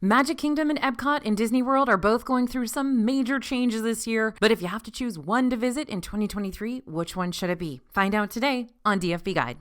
Magic Kingdom and EPCOT in Disney World are both going through some major changes this year, but if you have to choose one to visit in 2023, which one should it be? Find out today on DFB Guide.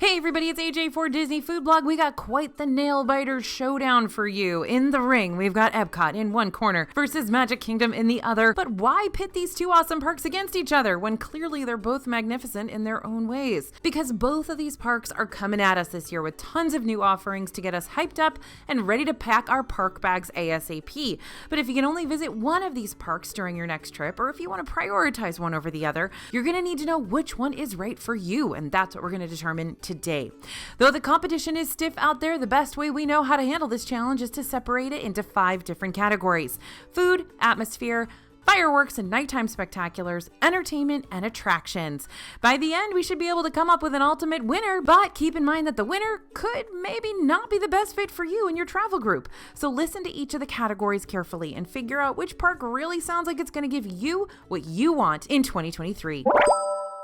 Hey everybody, it's AJ for Disney Food Blog. We got quite the nail-biter showdown for you. In the ring, we've got EPCOT in one corner versus Magic Kingdom in the other. But why pit these two awesome parks against each other when clearly they're both magnificent in their own ways? Because both of these parks are coming at us this year with tons of new offerings to get us hyped up and ready to pack our park bags ASAP. But if you can only visit one of these parks during your next trip, or if you want to prioritize one over the other, you're going to need to know which one is right for you, and that's what we're going to determine today. Though the competition is stiff out there, the best way we know how to handle this challenge is to separate it into 5 different categories: food, atmosphere, fireworks and nighttime spectaculars, entertainment, and attractions. By the end, we should be able to come up with an ultimate winner, but keep in mind that the winner could maybe not be the best fit for you and your travel group. So listen to each of the categories carefully and figure out which park really sounds like it's going to give you what you want in 2023.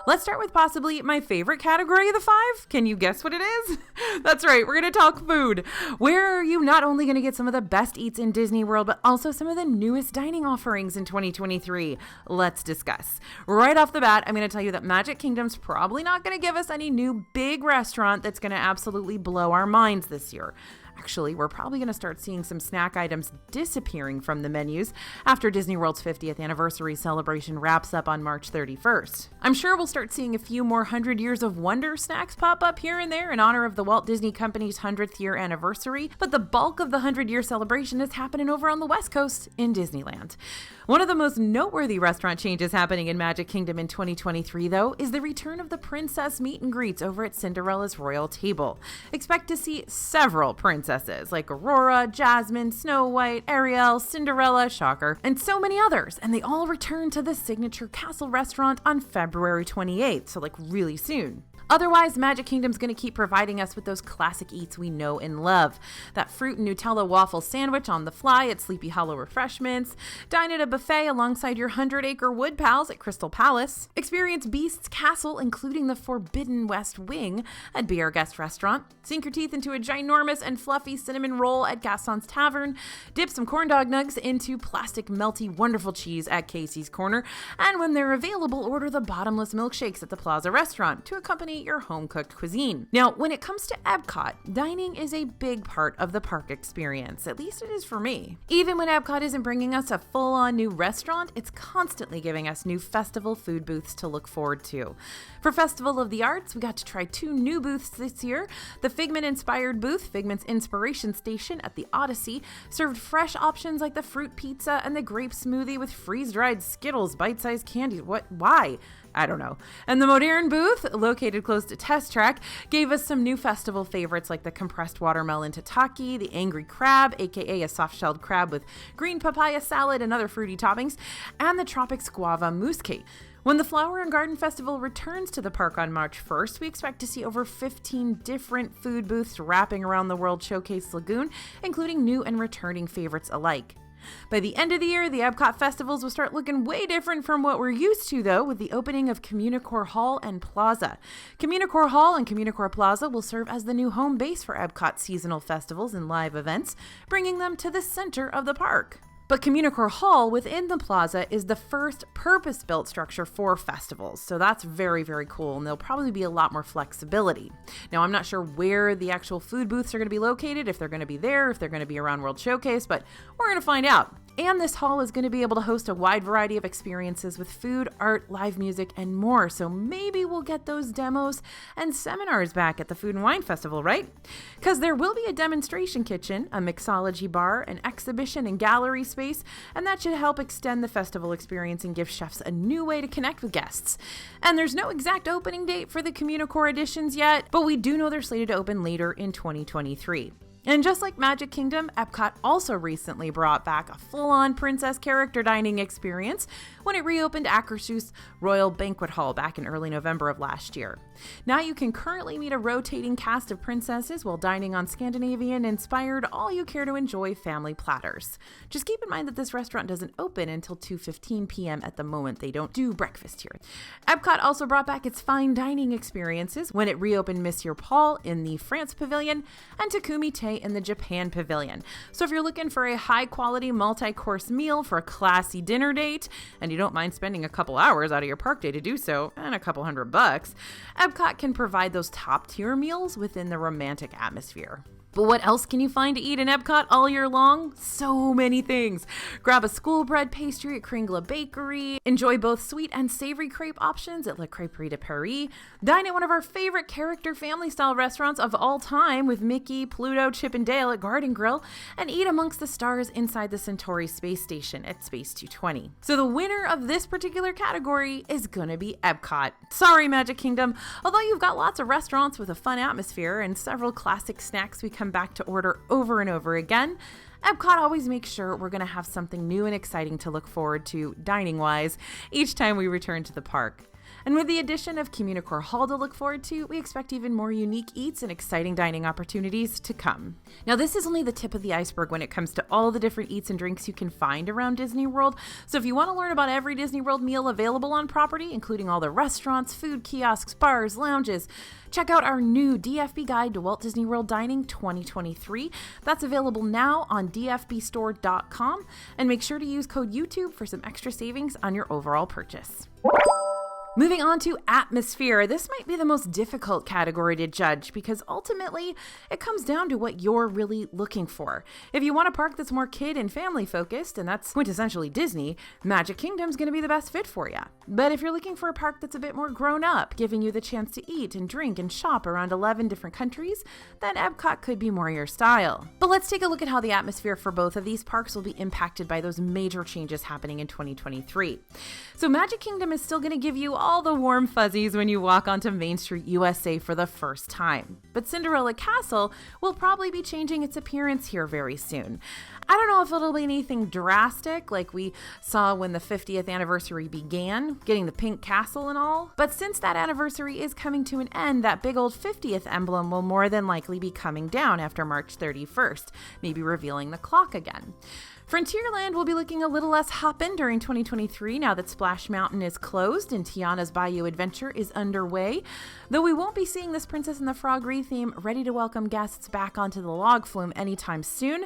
Let's start with possibly my favorite category of the 5. Can you guess what it is? That's right, we're going to talk food. Where are you not only going to get some of the best eats in Disney World, but also some of the newest dining offerings in 2023? Let's discuss. Right off the bat, I'm going to tell you that Magic Kingdom's probably not going to give us any new big restaurant that's going to absolutely blow our minds this year. Actually, we're probably going to start seeing some snack items disappearing from the menus after Disney World's 50th anniversary celebration wraps up on March 31st. I'm sure we'll start seeing a few more 100 Years of Wonder snacks pop up here and there in honor of the Walt Disney Company's 100th year anniversary, but the bulk of the 100-year celebration is happening over on the West Coast in Disneyland. One of the most noteworthy restaurant changes happening in Magic Kingdom in 2023, though, is the return of the princess meet and greets over at Cinderella's Royal Table. Expect to see several princesses like Aurora, Jasmine, Snow White, Ariel, Cinderella, shocker, and so many others, and they all return to the signature castle restaurant on February 28th, so like really soon. Otherwise, Magic Kingdom's going to keep providing us with those classic eats we know and love. That fruit and Nutella waffle sandwich on the fly at Sleepy Hollow Refreshments. Dine at a buffet alongside your 100-acre wood pals at Crystal Palace. Experience Beast's Castle, including the Forbidden West Wing at Be Our Guest Restaurant. Sink your teeth into a ginormous and fluffy cinnamon roll at Gaston's Tavern. Dip some corn dog nugs into plastic melty wonderful cheese at Casey's Corner. And when they're available, order the bottomless milkshakes at the Plaza Restaurant to accompany your home-cooked cuisine. Now, when it comes to EPCOT, dining is a big part of the park experience. At least it is for me. Even when EPCOT isn't bringing us a full-on new restaurant, it's constantly giving us new festival food booths to look forward to. For Festival of the Arts, we got to try 2 new booths this year. The Figment-inspired booth, Figment's Inspiration Station at the Odyssey, served fresh options like the fruit pizza and the grape smoothie with freeze-dried Skittles, bite-sized candy. Why? I don't know. And the Modern booth, located close to Test Track, gave us some new festival favorites like the compressed watermelon tataki, the angry crab, aka a soft-shelled crab with green papaya salad and other fruity toppings, and the Tropics Guava Mousse Cake. When the Flower and Garden Festival returns to the park on March 1st, we expect to see over 15 different food booths wrapping around the World Showcase Lagoon, including new and returning favorites alike. By the end of the year, the EPCOT festivals will start looking way different from what we're used to, though, with the opening of Communicore Hall and Plaza. Communicore Hall and Communicore Plaza will serve as the new home base for EPCOT seasonal festivals and live events, bringing them to the center of the park. But Communicore Hall within the plaza is the first purpose-built structure for festivals, so that's very, very cool, and there'll probably be a lot more flexibility. Now, I'm not sure where the actual food booths are going to be located, if they're going to be there, if they're going to be around World Showcase, but we're going to find out. And this hall is going to be able to host a wide variety of experiences with food, art, live music, and more. So maybe we'll get those demos and seminars back at the Food and Wine Festival, right? Because there will be a demonstration kitchen, a mixology bar, an exhibition and gallery space, and that should help extend the festival experience and give chefs a new way to connect with guests. And there's no exact opening date for the Communicore editions yet, but we do know they're slated to open later in 2023. And just like Magic Kingdom, Epcot also recently brought back a full-on princess character dining experience when it reopened Akershus Royal Banquet Hall back in early November of last year. Now you can currently meet a rotating cast of princesses while dining on Scandinavian-inspired all-you-care-to-enjoy family platters. Just keep in mind that this restaurant doesn't open until 2:15 p.m. at the moment. They don't do breakfast here. Epcot also brought back its fine dining experiences when it reopened Monsieur Paul in the France Pavilion and Takumi Te in the Japan Pavilion. So if you're looking for a high-quality multi-course meal for a classy dinner date, and you don't mind spending a couple hours out of your park day to do so, and a couple $100, Epcot can provide those top-tier meals within the romantic atmosphere. But what else can you find to eat in Epcot all year long? So many things. Grab a schoolbread pastry at Kringla Bakery. Enjoy both sweet and savory crepe options at La Crêperie de Paris. Dine at one of our favorite character family-style restaurants of all time with Mickey, Pluto, Chip and Dale at Garden Grill. And eat amongst the stars inside the Centauri Space Station at Space 220. So the winner of this particular category is gonna be Epcot. Sorry, Magic Kingdom. Although you've got lots of restaurants with a fun atmosphere and several classic snacks we come back to order over and over again, Epcot always makes sure we're going to have something new and exciting to look forward to, dining-wise, each time we return to the park. And with the addition of Communicore Hall to look forward to, we expect even more unique eats and exciting dining opportunities to come. Now, this is only the tip of the iceberg when it comes to all the different eats and drinks you can find around Disney World. So if you want to learn about every Disney World meal available on property, including all the restaurants, food kiosks, bars, lounges, check out our new DFB Guide to Walt Disney World Dining 2023. That's available now on dfbstore.com, and make sure to use code YouTube for some extra savings on your overall purchase. Moving on to atmosphere, this might be the most difficult category to judge because ultimately it comes down to what you're really looking for. If you want a park that's more kid and family focused, and that's quintessentially Disney, Magic Kingdom's going to be the best fit for you. But if you're looking for a park that's a bit more grown up, giving you the chance to eat and drink and shop around 11 different countries, then Epcot could be more your style. But let's take a look at how the atmosphere for both of these parks will be impacted by those major changes happening in 2023. So Magic Kingdom is still going to give you all the warm fuzzies when you walk onto Main Street USA for the first time. But Cinderella Castle will probably be changing its appearance here very soon. I don't know if it'll be anything drastic like we saw when the 50th anniversary began, getting the pink castle and all. But since that anniversary is coming to an end, that big old 50th emblem will more than likely be coming down after March 31st, maybe revealing the clock again. Frontierland will be looking a little less hoppin' during 2023 now that Splash Mountain is closed and Tiana's Bayou Adventure is underway. Though we won't be seeing this Princess and the Frog theme ready to welcome guests back onto the log flume anytime soon,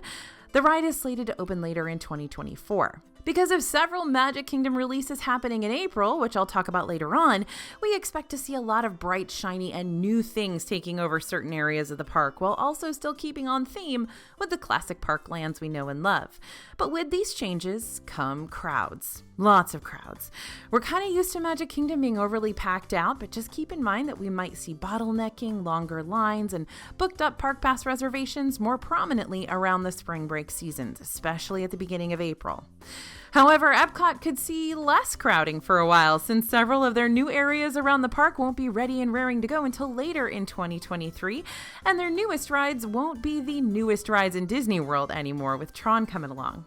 the ride is slated to open later in 2024. Because of several Magic Kingdom releases happening in April, which I'll talk about later on, we expect to see a lot of bright, shiny, and new things taking over certain areas of the park, while also still keeping on theme with the classic park lands we know and love. But with these changes come crowds. Lots of crowds. We're kind of used to Magic Kingdom being overly packed out, but just keep in mind that we might see bottlenecking, longer lines, and booked up park pass reservations more prominently around the spring break seasons, especially at the beginning of April. However, Epcot could see less crowding for a while since several of their new areas around the park won't be ready and raring to go until later in 2023, and their newest rides won't be the newest rides in Disney World anymore with Tron coming along.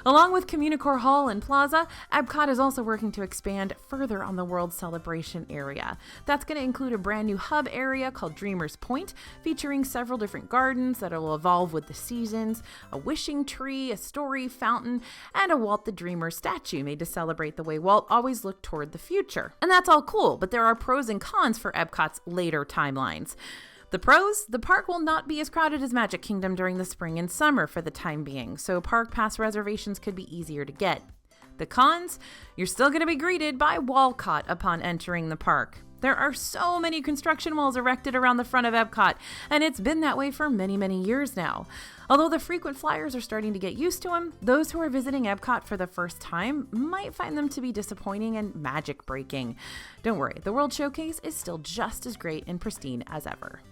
Along with Communicore Hall and Plaza, Epcot is also working to expand further on the World Celebration area. That's going to include a brand new hub area called Dreamer's Point, featuring several different gardens that will evolve with the seasons, a wishing tree, a story fountain, and a Walt the Dreamer statue made to celebrate the way Walt always looked toward the future. And that's all cool, but there are pros and cons for Epcot's later timelines. The pros, the park will not be as crowded as Magic Kingdom during the spring and summer for the time being, so park pass reservations could be easier to get. The cons, you're still going to be greeted by Walcott upon entering the park. There are so many construction walls erected around the front of Epcot, and it's been that way for many, many years now. Although the frequent flyers are starting to get used to them, those who are visiting Epcot for the first time might find them to be disappointing and magic-breaking. Don't worry, the World Showcase is still just as great and pristine as ever.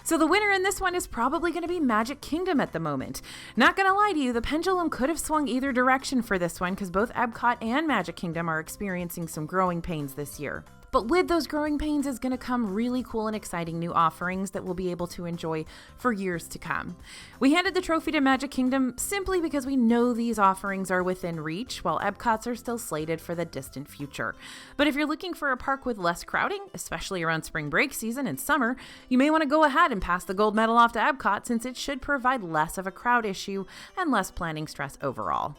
So the winner in this one is probably going to be Magic Kingdom at the moment. Not going to lie to you, the pendulum could have swung either direction for this one because both Epcot and Magic Kingdom are experiencing some growing pains this year. But with those growing pains is going to come really cool and exciting new offerings that we'll be able to enjoy for years to come. We handed the trophy to Magic Kingdom simply because we know these offerings are within reach, while Epcot's are still slated for the distant future. But if you're looking for a park with less crowding, especially around spring break season and summer, you may want to go ahead and pass the gold medal off to Epcot, since it should provide less of a crowd issue and less planning stress overall.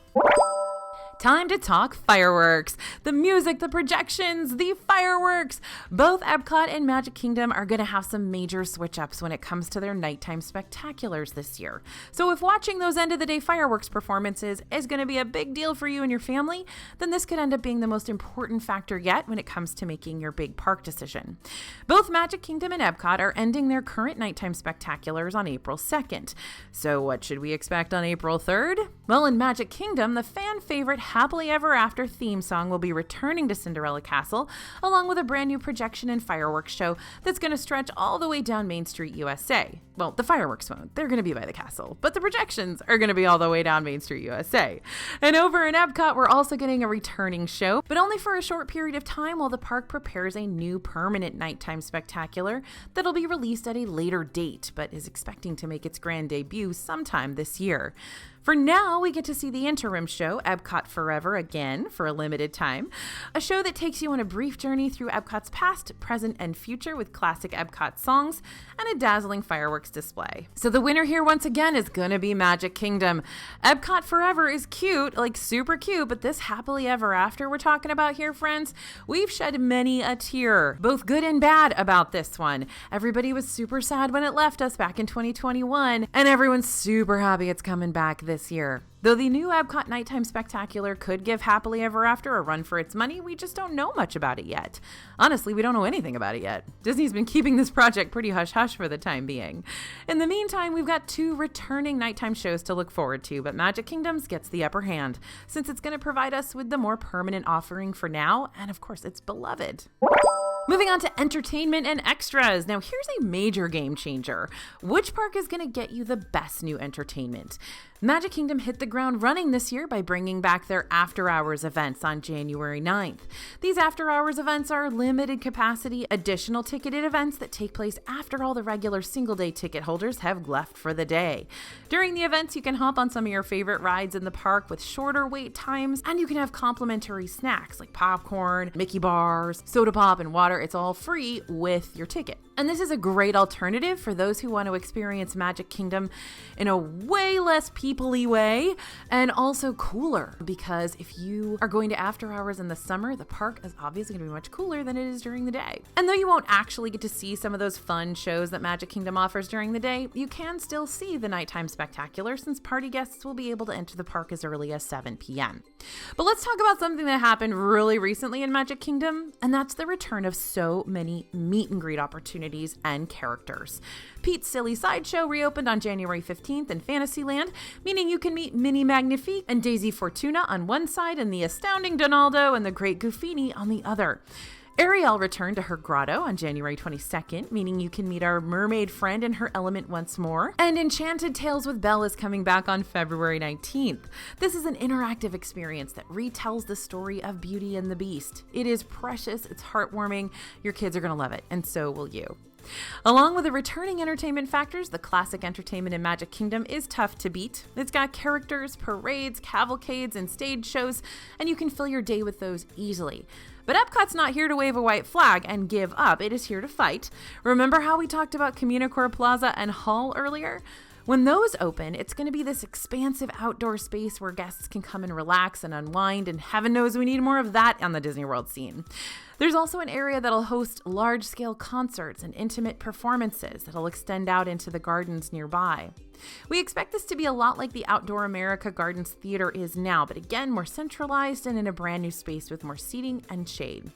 Time to talk fireworks. The music, the projections, the fireworks. Both Epcot and Magic Kingdom are going to have some major switch-ups when it comes to their nighttime spectaculars this year. So if watching those end-of-the-day fireworks performances is going to be a big deal for you and your family, then this could end up being the most important factor yet when it comes to making your big park decision. Both Magic Kingdom and Epcot are ending their current nighttime spectaculars on April 2nd. So what should we expect on April 3rd? Well, in Magic Kingdom, the fan favorite Happily Ever After theme song will be returning to Cinderella Castle, along with a brand new projection and fireworks show that's going to stretch all the way down Main Street, USA. Well, the fireworks won't. They're going to be by the castle, but the projections are going to be all the way down Main Street, USA. And over in Epcot, we're also getting a returning show, but only for a short period of time while the park prepares a new permanent nighttime spectacular that'll be released at a later date, but is expecting to make its grand debut sometime this year. For now, we get to see the interim show, Epcot Forever, again for a limited time. A show that takes you on a brief journey through Epcot's past, present, and future with classic Epcot songs and a dazzling fireworks display. So the winner here once again is gonna be Magic Kingdom. Epcot Forever is cute, like super cute, but this Happily Ever After we're talking about here, friends, we've shed many a tear, both good and bad, about this one. Everybody was super sad when it left us back in 2021, and everyone's super happy it's coming back this year. Though the new Epcot Nighttime Spectacular could give Happily Ever After a run for its money, we just don't know much about it yet. Honestly, we don't know anything about it yet. Disney's been keeping this project pretty hush-hush for the time being. In the meantime, we've got 2 returning nighttime shows to look forward to, but Magic Kingdoms gets the upper hand, since it's going to provide us with the more permanent offering for now, and of course, it's beloved. Moving on to entertainment and extras. Now, here's a major game changer. Which park is going to get you the best new entertainment? Magic Kingdom hit the ground running this year by bringing back their after-hours events on January 9th. These after-hours events are limited capacity, additional ticketed events that take place after all the regular single-day ticket holders have left for the day. During the events, you can hop on some of your favorite rides in the park with shorter wait times, and you can have complimentary snacks like popcorn, Mickey bars, soda pop, and water. It's all free with your ticket. And this is a great alternative for those who want to experience Magic Kingdom in a way less people-y way, and also cooler, because if you are going to after hours in the summer, the park is obviously going to be much cooler than it is during the day. And though you won't actually get to see some of those fun shows that Magic Kingdom offers during the day, you can still see the nighttime spectacular, since party guests will be able to enter the park as early as 7 p.m. But let's talk about something that happened really recently in Magic Kingdom, and that's the return of so many meet and greet opportunities and characters. Pete's Silly Sideshow reopened on January 15th in Fantasyland, meaning you can meet Minnie Magnifique and Daisy Fortuna on one side and the astounding Donaldo and the Great Goofini on the other. Ariel returned to her grotto on January 22nd, meaning you can meet our mermaid friend in her element once more. And Enchanted Tales with Belle is coming back on February 19th. This is an interactive experience that retells the story of Beauty and the Beast. It is precious, it's heartwarming, your kids are going to love it, and so will you. Along with the returning entertainment factors, the classic entertainment in Magic Kingdom is tough to beat. It's got characters, parades, cavalcades, and stage shows, and you can fill your day with those easily. But Epcot's not here to wave a white flag and give up. It is here to fight. Remember how we talked about Communicore Plaza and Hall earlier? When those open, it's going to be this expansive outdoor space where guests can come and relax and unwind, and heaven knows we need more of that on the Disney World scene. There's also an area that'll host large-scale concerts and intimate performances that'll extend out into the gardens nearby. We expect this to be a lot like the Outdoor America Gardens Theater is now, but again, more centralized and in a brand new space with more seating and shade.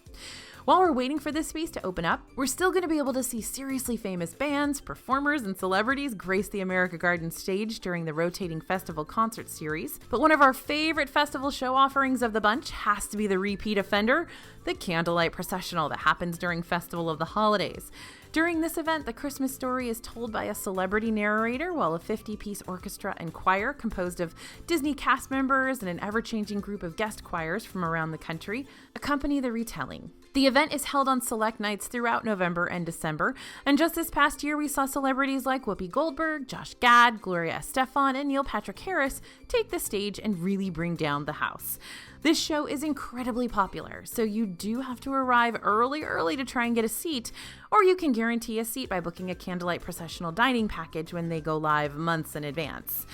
While we're waiting for this space to open up, we're still going to be able to see seriously famous bands, performers, and celebrities grace the America Gardens stage during the rotating festival concert series. But one of our favorite festival show offerings of the bunch has to be the repeat offender, the Candlelight Processional that happens during Festival of the Holidays. During this event, the Christmas story is told by a celebrity narrator, while a 50-piece orchestra and choir composed of Disney cast members and an ever-changing group of guest choirs from around the country accompany the retelling. The event is held on select nights throughout November and December, and just this past year we saw celebrities like Whoopi Goldberg, Josh Gad, Gloria Estefan, and Neil Patrick Harris take the stage and really bring down the house. This show is incredibly popular, so you do have to arrive early to try and get a seat, or you can guarantee a seat by booking a candlelight processional dining package when they go live months in advance.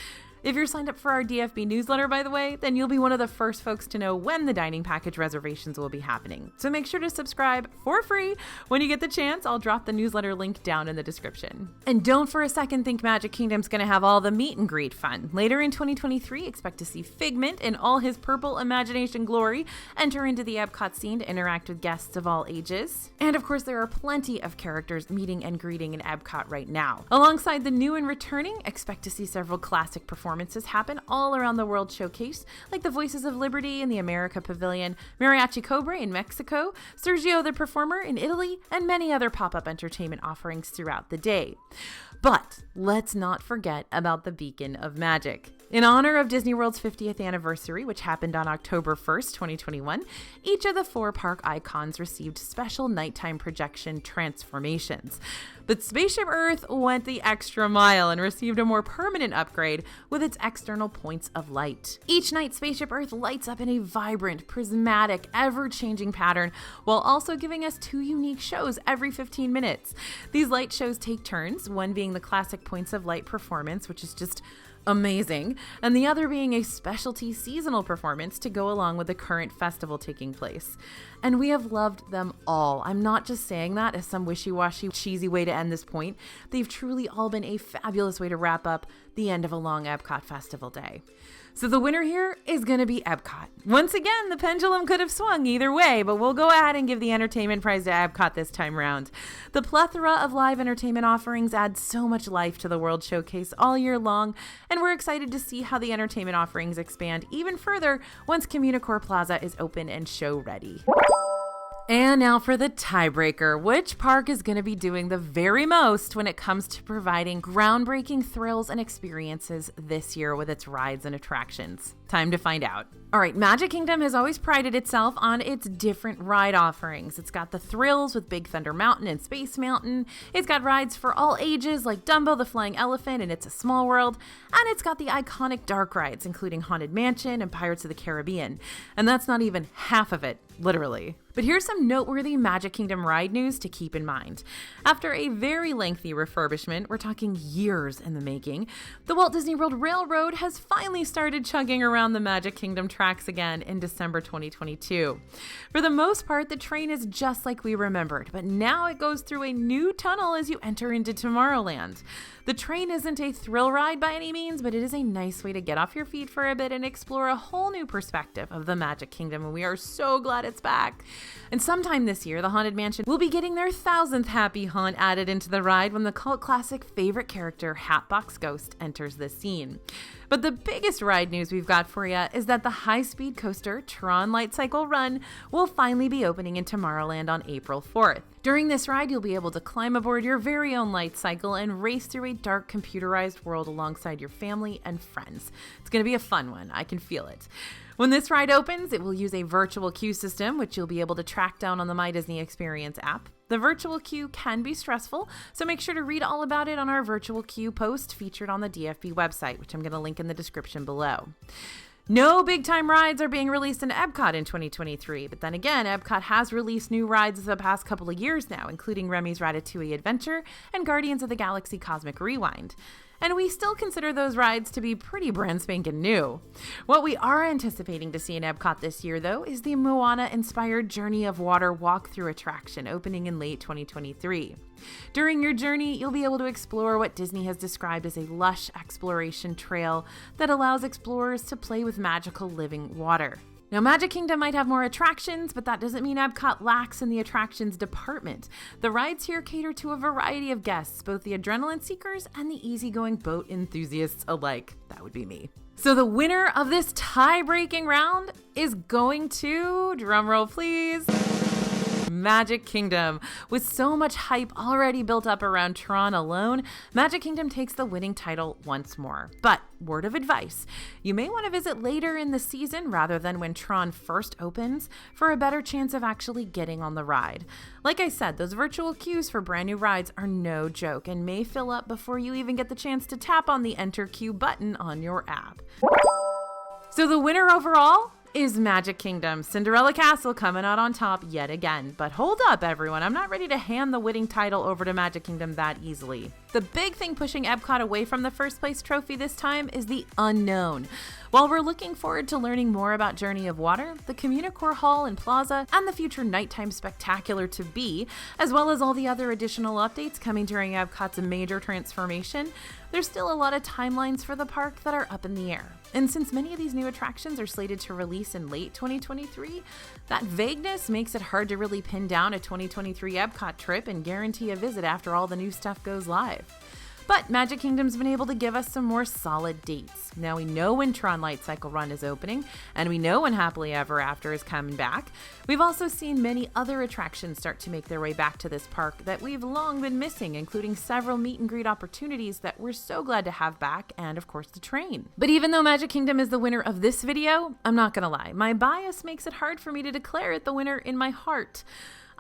If you're signed up for our DFB newsletter, by the way, then you'll be one of the first folks to know when the dining package reservations will be happening. So make sure to subscribe for free when you get the chance. I'll drop the newsletter link down in the description. And don't for a second think Magic Kingdom's going to have all the meet and greet fun. Later in 2023, expect to see Figment in all his purple imagination glory enter into the Epcot scene to interact with guests of all ages. And of course, there are plenty of characters meeting and greeting in Epcot right now. Alongside the new and returning, expect to see several classic performances happen all around the World Showcase, like the Voices of Liberty in the America Pavilion, Mariachi Cobra in Mexico, Sergio the Performer in Italy, and many other pop-up entertainment offerings throughout the day. But let's not forget about the Beacon of Magic. In honor of Disney World's 50th anniversary, which happened on October 1st, 2021, each of the 4 park icons received special nighttime projection transformations. But Spaceship Earth went the extra mile and received a more permanent upgrade with its external points of light. Each night, Spaceship Earth lights up in a vibrant, prismatic, ever-changing pattern, while also giving us 2 unique shows every 15 minutes. These light shows take turns, one being the classic Points of Light performance, which is just amazing, and the other being a specialty seasonal performance to go along with the current festival taking place. And we have loved them all. I'm not just saying that as some wishy-washy, cheesy way to end this point. They've truly all been a fabulous way to wrap up the end of a long Epcot festival day. So the winner here is going to be Epcot. Once again, the pendulum could have swung either way, but we'll go ahead and give the entertainment prize to Epcot this time round. The plethora of live entertainment offerings add so much life to the World Showcase all year long, and we're excited to see how the entertainment offerings expand even further once Communicore Plaza is open and show ready. And now for the tiebreaker. Which park is going to be doing the very most when it comes to providing groundbreaking thrills and experiences this year with its rides and attractions? Time to find out. All right, Magic Kingdom has always prided itself on its different ride offerings. It's got the thrills with Big Thunder Mountain and Space Mountain. It's got rides for all ages like Dumbo the Flying Elephant and It's a Small World. And it's got the iconic dark rides, including Haunted Mansion and Pirates of the Caribbean. And that's not even half of it, literally. But here's some noteworthy Magic Kingdom ride news to keep in mind. After a very lengthy refurbishment, we're talking years in the making, the Walt Disney World Railroad has finally started chugging around the Magic Kingdom tracks again in December 2022. For the most part, the train is just like we remembered, but now it goes through a new tunnel as you enter into Tomorrowland. The train isn't a thrill ride by any means, but it is a nice way to get off your feet for a bit and explore a whole new perspective of the Magic Kingdom, and we are so glad it's back. And sometime this year, the Haunted Mansion will be getting their 1000th Happy Haunt added into the ride when the cult classic favorite character Hatbox Ghost enters the scene. But the biggest ride news we've got for you is that the high-speed coaster Tron Light Cycle Run will finally be opening in Tomorrowland on April 4th. During this ride, you'll be able to climb aboard your very own light cycle and race through a dark computerized world alongside your family and friends. It's going to be a fun one. I can feel it. When this ride opens, it will use a virtual queue system, which you'll be able to track down on the My Disney Experience app. The virtual queue can be stressful, so make sure to read all about it on our virtual queue post featured on the DFB website, which I'm going to link in the description below. No big-time rides are being released in Epcot in 2023, but then again, Epcot has released new rides the past couple of years now, including Remy's Ratatouille Adventure and Guardians of the Galaxy Cosmic Rewind. And we still consider those rides to be pretty brand spanking new. What we are anticipating to see in Epcot this year, though, is the Moana-inspired Journey of Water walkthrough attraction opening in late 2023. During your journey, you'll be able to explore what Disney has described as a lush exploration trail that allows explorers to play with magical living water. Now, Magic Kingdom might have more attractions, but that doesn't mean Epcot lacks in the attractions department. The rides here cater to a variety of guests, both the adrenaline seekers and the easygoing boat enthusiasts alike. That would be me. So the winner of this tie-breaking round is going to, drumroll please, Magic Kingdom. With so much hype already built up around Tron alone, Magic Kingdom takes the winning title once more. But word of advice, you may want to visit later in the season rather than when Tron first opens for a better chance of actually getting on the ride. Like I said, those virtual queues for brand new rides are no joke and may fill up before you even get the chance to tap on the enter queue button on your app. So the winner overall is Magic Kingdom. Cinderella Castle coming out on top yet again. But hold up, everyone. I'm not ready to hand the winning title over to Magic Kingdom that easily. The big thing pushing EPCOT away from the first place trophy this time is the unknown. While we're looking forward to learning more about Journey of Water, the Communicore Hall and Plaza, and the future nighttime spectacular to be, as well as all the other additional updates coming during EPCOT's major transformation, there's still a lot of timelines for the park that are up in the air. And since many of these new attractions are slated to release in late 2023, that vagueness makes it hard to really pin down a 2023 EPCOT trip and guarantee a visit after all the new stuff goes live. But Magic Kingdom's been able to give us some more solid dates. Now we know when Tron Light Cycle Run is opening, and we know when Happily Ever After is coming back. We've also seen many other attractions start to make their way back to this park that we've long been missing, including several meet and greet opportunities that we're so glad to have back, and of course the train. But even though Magic Kingdom is the winner of this video, I'm not gonna lie, my bias makes it hard for me to declare it the winner in my heart.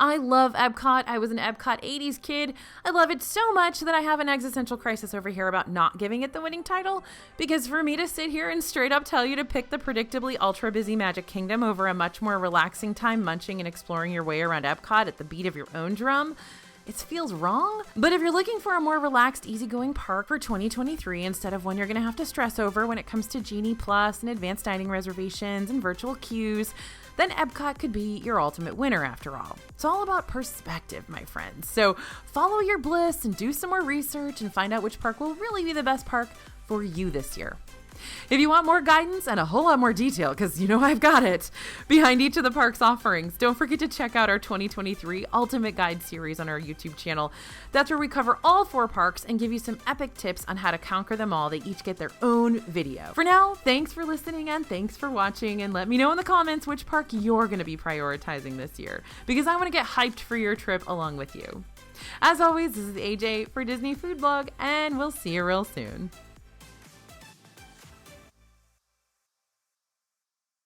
I love EPCOT. I was an EPCOT 80s kid. I love it so much that I have an existential crisis over here about not giving it the winning title, because for me to sit here and straight up tell you to pick the predictably ultra busy Magic Kingdom over a much more relaxing time munching and exploring your way around EPCOT at the beat of your own drum, it feels wrong. But if you're looking for a more relaxed, easygoing park for 2023 instead of one you're gonna have to stress over when it comes to Genie Plus and advanced dining reservations and virtual queues, then EPCOT could be your ultimate winner after all. It's all about perspective, my friends. So follow your bliss and do some more research and find out which park will really be the best park for you this year. If you want more guidance and a whole lot more detail, because you know I've got it, behind each of the park's offerings, don't forget to check out our 2023 Ultimate Guide series on our YouTube channel. That's where we cover all 4 parks and give you some epic tips on how to conquer them all. They each get their own video. For now, thanks for listening and thanks for watching, and let me know in the comments which park you're going to be prioritizing this year, because I want to get hyped for your trip along with you. As always, this is AJ for Disney Food Blog, and we'll see you real soon.